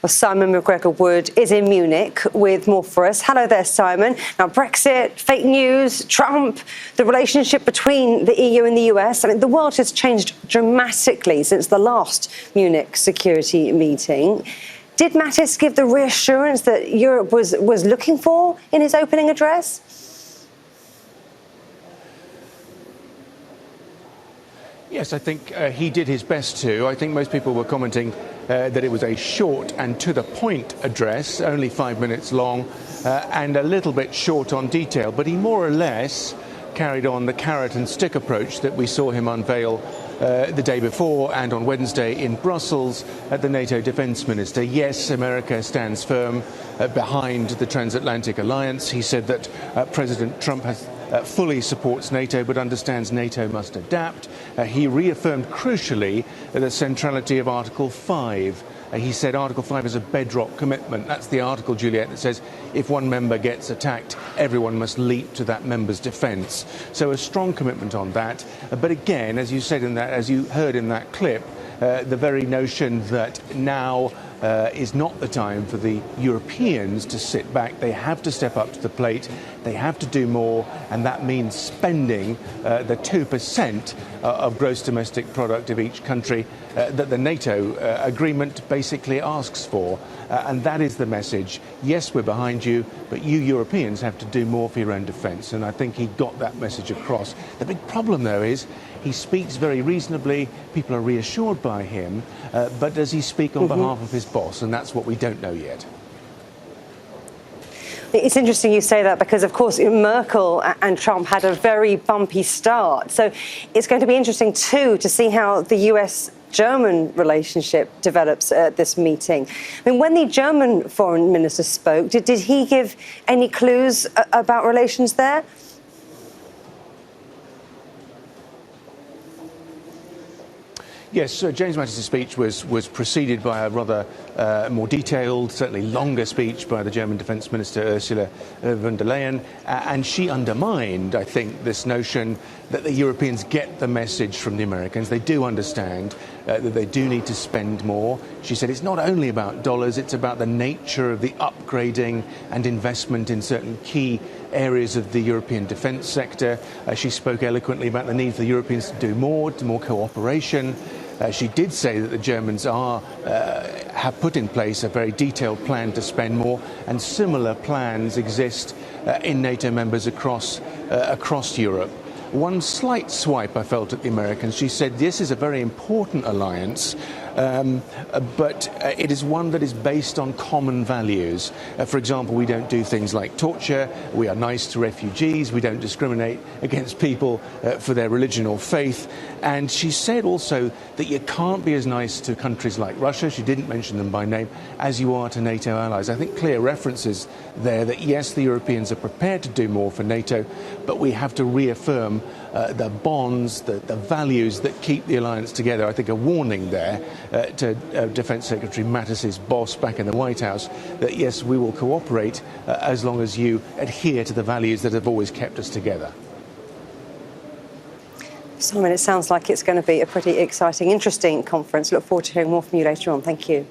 Well, Simon McGregor-Wood is in Munich with more for us. Hello there, Simon. Now, Brexit, fake news, Trump, the relationship between the EU and the US. I mean, the world has changed dramatically since the last Munich security meeting. Did Mattis give the reassurance that Europe was looking for in his opening address? Yes, I think he did his best to. I think most people were commenting that it was a short and to-the-point address, only 5 minutes long, and a little bit short on detail. But he more or less carried on the carrot and stick approach that we saw him unveil the day before and on Wednesday in Brussels at the NATO defence minister. Yes, America stands firm behind the transatlantic alliance. He said that President Trump fully supports NATO but understands NATO must adapt. He reaffirmed crucially the centrality of Article 5. He said Article 5 is a bedrock commitment. That's the article, Juliet, that says if one member gets attacked, everyone must leap to that member's defence. So a strong commitment on that. But again, as you said in that, as you heard in that clip, the very notion that now is not the time for the Europeans to sit back. They have to step up to the plate. They have to do more, and that means spending the 2% of gross domestic product of each country that the NATO agreement basically asks for. And that is the message. Yes, we're behind you, but you Europeans have to do more for your own defence. And I think he got that message across. The big problem, though, is he speaks very reasonably. People are reassured by him. But does he speak on behalf of his boss? And that's what we don't know yet. It's interesting you say that because, of course, Merkel and Trump had a very bumpy start. So it's going to be interesting, too, to see how the US-German relationship develops at this meeting. I mean, when the German foreign minister spoke, did he give any clues about relations there? Yes, James Mattis' speech was preceded by a rather more detailed, certainly longer speech by the German Defence Minister Ursula von der Leyen, and she undermined, I think, this notion that the Europeans get the message from the Americans. They do understand that they do need to spend more. She said it's not only about dollars, it's about the nature of the upgrading and investment in certain key areas of the European defence sector. She spoke eloquently about the need for the Europeans to do more cooperation. She did say that the Germans have put in place a very detailed plan to spend more, and similar plans exist in NATO members across Europe. One slight swipe I felt at the Americans. She said this is a very important alliance, but it is one that is based on common values. For example, we don't do things like torture, we are nice to refugees, we don't discriminate against people for their religion or faith. And she said also that you can't be as nice to countries like Russia, she didn't mention them by name, as you are to NATO allies. I think clear references there that yes, the Europeans are prepared to do more for NATO, but we have to reaffirm the bonds, the values that keep the alliance together. I think a warning there to Defence Secretary Mattis's boss back in the White House that yes, we will cooperate as long as you adhere to the values that have always kept us together. Simon, it sounds like it's going to be a pretty exciting, interesting conference. Look forward to hearing more from you later on. Thank you.